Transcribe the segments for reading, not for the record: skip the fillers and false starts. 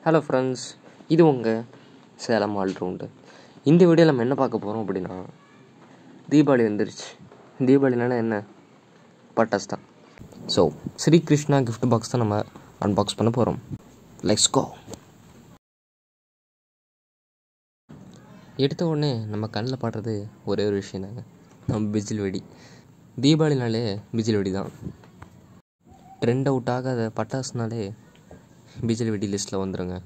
Hello friends, இது உங்கள் Salem all-round. இந்த வீடியோவில் நம்ம என்ன பார்க்க போகிறோம் அப்படின்னா, தீபாவளி வந்துருச்சு. தீபாவளினால என்ன, பட்டாசு தான். So Sri Krishna gift box தான் நம்ம அன்பாக்ஸ் பண்ண போகிறோம். Let's go. எடுத்த உடனே நம்ம கண்ணில் பாடுறது ஒரே ஒரு விஷயம் தாங்க, நம்ம பிஜில் வெடி. தீபாவளினாலே பிஜில் வெடி தான். ட்ரெண்ட் அவுட் ஆகாத பட்டாசுனாலே பிஜில் வெடி லிஸ்ட்டில் வந்துடுங்க.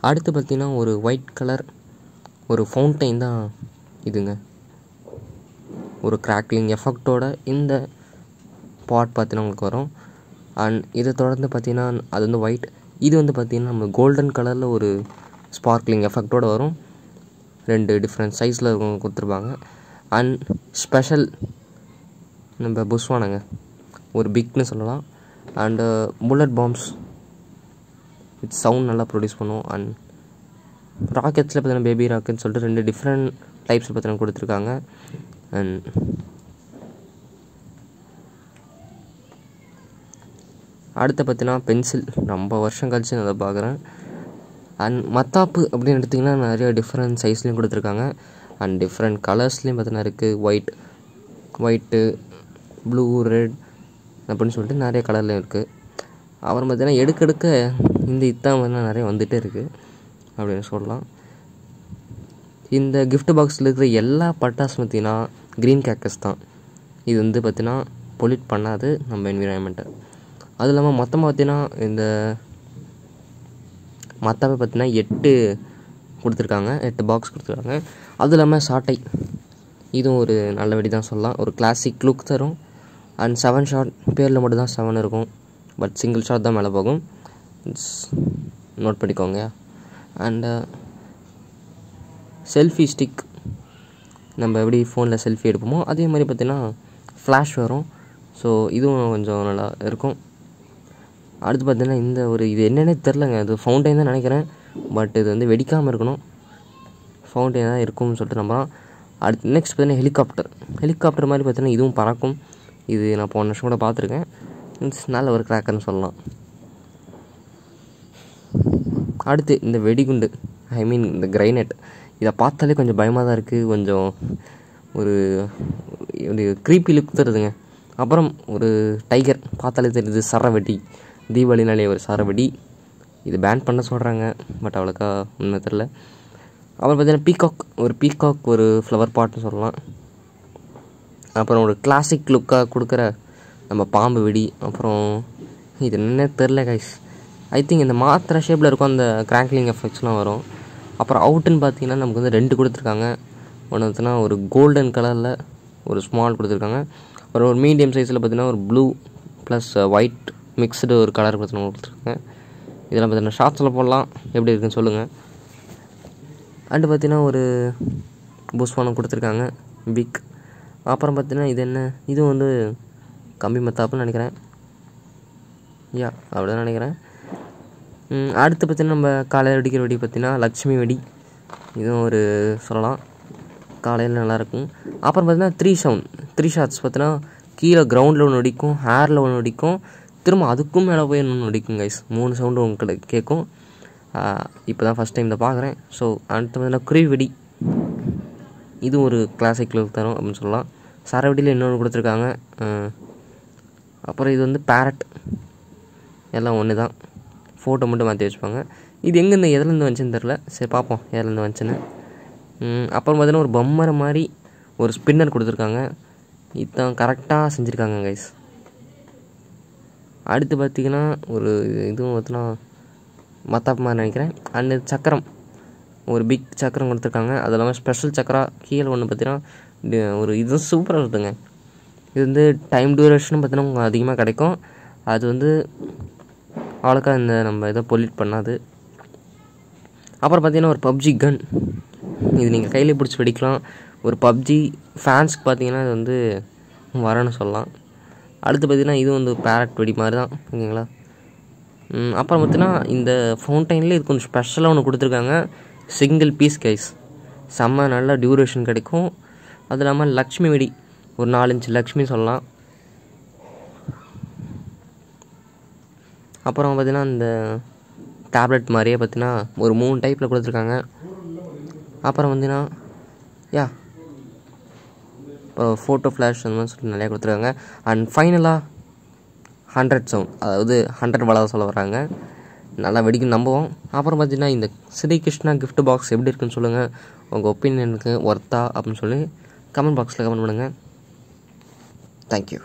அடுத்து பார்த்திங்கன்னா ஒரு ஒயிட் கலர் ஒரு ஃபவுண்டைன் தான் இதுங்க. ஒரு கிராக்லிங் எஃபெக்டோட இந்த பாட் பார்த்தீங்கன்னா உங்களுக்கு வரும். அண்ட் இதை தொடர்ந்து பார்த்திங்கன்னா அது வந்து ஒயிட், இது வந்து பார்த்திங்கன்னா நம்ம கோல்டன் கலரில் ஒரு ஸ்பார்க்லிங் எஃபெக்டோடு வரும். 2 டிஃப்ரெண்ட் சைஸில் கொடுத்துருப்பாங்க. அண்ட் ஸ்பெஷல் நம்ம புஷ்வானங்க, ஒரு பிக்னு சொல்லலாம். And bullet palms with sound நல்லா ப்ரொடியூஸ் பண்ணும். அண்ட் ராக்கெட்ஸில் பார்த்தீங்கன்னா பேபி ராக்கெட்னு சொல்லிட்டு 2 டிஃப்ரெண்ட் டைப்ஸில் பார்த்தீங்கன்னா கொடுத்துருக்காங்க. அண்ட் அடுத்து பார்த்தீங்கன்னா பென்சில், ரொம்ப வருஷம் கழிச்சு நான் அதை பார்க்குறேன். அண்ட் மத்தாப்பு அப்படின்னு எடுத்திங்கன்னா நிறைய டிஃப்ரெண்ட் சைஸ்லேயும் கொடுத்துருக்காங்க. அண்ட் டிஃப்ரெண்ட் கலர்ஸ்லேயும் பார்த்தீங்கன்னா இருக்குது. ஒயிட்டு, ப்ளூ, ரெட் அப்படின்னு சொல்லிட்டு நிறைய கலர்லேயும் இருக்குது. அப்புறம் பார்த்தீங்கன்னா எடுக்க இந்த இத்தான் நிறைய வந்துகிட்டே இருக்குது அப்படின்னு சொல்லலாம். இந்த கிஃப்ட் பாக்ஸில் இருக்கிற எல்லா பட்டாசும் பார்த்திங்கன்னா க்ரீன் கேக்கஸ் தான். இது வந்து பார்த்திங்கன்னா பொல்யூட் பண்ணாது நம்ம என்விரான்மெண்ட்டை. அதுவும் இல்லாமல் மொத்தமாக பார்த்திங்கன்னா இந்த மத்தாப்பை பார்த்திங்கன்னா 8 கொடுத்துருக்காங்க, 8 பாக்ஸ் கொடுத்துருக்காங்க. அதுவும் இல்லாமல் சாட்டை, இதுவும் ஒரு நல்ல வெடி தான் சொல்லலாம். ஒரு கிளாசிக் லுக் தரும். அண்ட் 7 ஷாட், பேரில் மட்டும் தான் 7 இருக்கும், பட் சிங்கிள் ஷாட் தான் மேலே போகும், நோட் பண்ணிக்கோங்க. அண்டு செல்ஃபி ஸ்டிக், நம்ம எப்படி ஃபோனில் செல்ஃபி எடுப்போமோ அதே மாதிரி பார்த்திங்கன்னா ஃப்ளாஷ் வரும். ஸோ இதுவும் கொஞ்சம் நல்லா இருக்கும். அடுத்து பார்த்திங்கன்னா இந்த ஒரு இது என்னென்னே தெரிலங்க, இது ஃபவுண்டைன் தான் நினைக்கிறேன், பட் இது வந்து வெடிக்காமல் இருக்கணும், ஃபவுண்டைன் தான் இருக்கும்னு சொல்லிட்டு நம்பலாம். அடுத்து நெக்ஸ்ட் பார்த்திங்கன்னா ஹெலிகாப்டர் மாதிரி பார்த்திங்கன்னா இதுவும் பறக்கும். இது நான் போன வருஷம் கூட பார்த்துருக்கேன். நல்ல ஒரு கிராக்கர்னு சொல்லலாம். அடுத்து இந்த வெடிகுண்டு, இந்த கிரைனட், இதை பார்த்தாலே கொஞ்சம் பயமாக தான் இருக்குது. கொஞ்சம் ஒரு க்ரீப்பி லுக் தருதுங்க. அப்புறம் ஒரு டைகர், பார்த்தாலே தெரியுது, சரவெடி. தீபாவளினாலே ஒரு சரவெடி. இது பேன் பண்ண சொல்கிறாங்க, பட் அவ்வளோக்கா உண்மை தெரில. அப்புறம் பார்த்திங்கன்னா பீகாக், ஒரு ஃப்ளவர் பாட்னு சொல்லலாம். அப்புறம் ஒரு கிளாசிக் லுக்காக கொடுக்குற நம்ம பாம்பு வெடி. அப்புறம் இது என்ன தெரில கைஸ், ஐ திங்க் இந்த மாத்திரை ஷேப்பில் இருக்கும், அந்த கிராக்லிங் எஃபெக்ட்ஸ்லாம் வரும். அப்புறம் அவுட்டுன்னு பார்த்தீங்கன்னா நமக்கு வந்து 2 கொடுத்துருக்காங்க. ஒன்று பார்த்தீங்கன்னா ஒரு கோல்டன் கலரில் ஒரு ஸ்மால் கொடுத்துருக்காங்க. அப்புறம் ஒரு மீடியம் சைஸில் பார்த்தீங்கன்னா ஒரு ப்ளூ ப்ளஸ் ஒயிட் மிக்ஸ்டு ஒரு கலர் பார்த்தீங்கன்னா கொடுத்துருக்காங்க. இதெல்லாம் பார்த்தீங்கன்னா ஷார்ட்ஸில் போடலாம், எப்படி இருக்குன்னு சொல்லுங்கள். அண்டு பார்த்தீங்கன்னா ஒரு புஷ்வானம் கொடுத்துருக்காங்க, பிக். அப்புறம் பார்த்தீங்கன்னா இது என்ன, இதுவும் வந்து கம்பி மத்தாப்புன்னு நினைக்கிறேன், அப்படி தான் நினைக்கிறேன். அடுத்து பார்த்திங்கன்னா நம்ம காலையில் வெடிக்கிற வெடி பார்த்திங்கன்னா லக்ஷ்மி வெடி. இதுவும் ஒரு சொல்லலாம், காலையில் நல்லாயிருக்கும். அப்புறம் பார்த்திங்கன்னா 3 ஷாட்ஸ் பார்த்திங்கன்னா கீழே கிரவுண்டில் ஒன்று வெடிக்கும், ஹேரில் ஒன்று வெடிக்கும், திரும்ப அதுக்கும் மேலே போய் ஒன்று வெடிக்கும் கைஸ். 3 சவுண்டு உங்களுக்கு கேட்கும். இப்போ தான் ஃபஸ்ட் டைம் இதை பார்க்குறேன். ஸோ அடுத்து பார்த்திங்கன்னா குருவி வெடி, இது ஒரு கிளாசிக் லுக் தரும் அப்படின்னு சொல்லலாம். சரவெடியில் இன்னொன்று கொடுத்துருக்காங்க. அப்புறம் இது வந்து பேரட், எல்லாம் ஒன்று தான், ஃபோட்டோ மட்டும் மாற்றி வச்சுப்பாங்க. இது எங்கேருந்து எதுலேருந்து வந்துச்சுன்னு தெரில, சரி பார்ப்போம் எதுலேருந்து வந்துச்சுன்னு. அப்புறம் பார்த்திங்கன்னா ஒரு பொம்மை மாதிரி ஒரு ஸ்பின்னர் கொடுத்துருக்காங்க. இதுதான் கரெக்டாக செஞ்சுருக்காங்க கைஸ். அடுத்து பார்த்திங்கன்னா ஒரு இதுவும் பார்த்திங்கன்னா மத்தாப்பு மாதிரி நினைக்கிறேன். அண்ட் சக்கரம், ஒரு பிக் சக்கரம் கொடுத்துருக்காங்க. அது இல்லாமல் ஸ்பெஷல் சக்கரா கீழே ஒன்று பார்த்திங்கன்னா ஒரு இது சூப்பராக இருக்குதுங்க. இது வந்து டைம் டியூரேஷனும் பார்த்திங்கன்னா அதிகமாக கிடைக்கும். அது வந்து அவ்வளோக்கா இந்த நம்ம இதை பொல்யூட் பண்ணாது. அப்புறம் பார்த்திங்கன்னா ஒரு பப்ஜி கன், இது நீங்கள் கையிலே பிடிச்சி வெடிக்கலாம். ஒரு பப்ஜி ஃபேன்ஸ்க்கு பார்த்திங்கன்னா இது வந்து வரன்னு சொல்லலாம். அடுத்து பார்த்திங்கன்னா இது வந்து பேரட் வெடி மாதிரி தான், ஓகேங்களா. அப்புறம் பார்த்திங்கன்னா இந்த ஃபவுண்டைன்லேயே இது கொஞ்சம் ஸ்பெஷலாக ஒன்று கொடுத்துருக்காங்க, சிங்கிள் பீஸ் கைஸ், செம்ம நல்ல டியூரேஷன் கிடைக்கும். அது இல்லாமல் லக்ஷ்மி வெடி, ஒரு 4 இன்ச் லக்ஷ்மி சொல்லலாம். அப்புறம் பார்த்திங்கன்னா இந்த டேப்லெட் மாதிரியே பார்த்தீங்கன்னா ஒரு 3 டைப்பில் கொடுத்துருக்காங்க. அப்புறம் பார்த்தீங்கன்னா அப்புறம் ஃபோட்டோ ஃப்ளாஷ் அந்த மாதிரி சொல்லிட்டு நிறையா கொடுத்துருக்காங்க. அண்ட் ஃபைனலாக 100 சவுண்ட், அதாவது 100 வளர சொல்ல வராங்க. நல்லா வெடிக்கும் நம்புவோம். அப்புறம் பார்த்தீங்கன்னா இந்த ஸ்ரீ கிருஷ்ணா கிஃப்ட் பாக்ஸ் எப்படி இருக்குன்னு சொல்லுங்கள். உங்கள் ஒப்பீனியனுக்கு ஒர்த்தா அப்படின்னு சொல்லி கமெண்ட் பாக்ஸில் கமெண்ட் பண்ணுங்கள். தேங்க்யூ.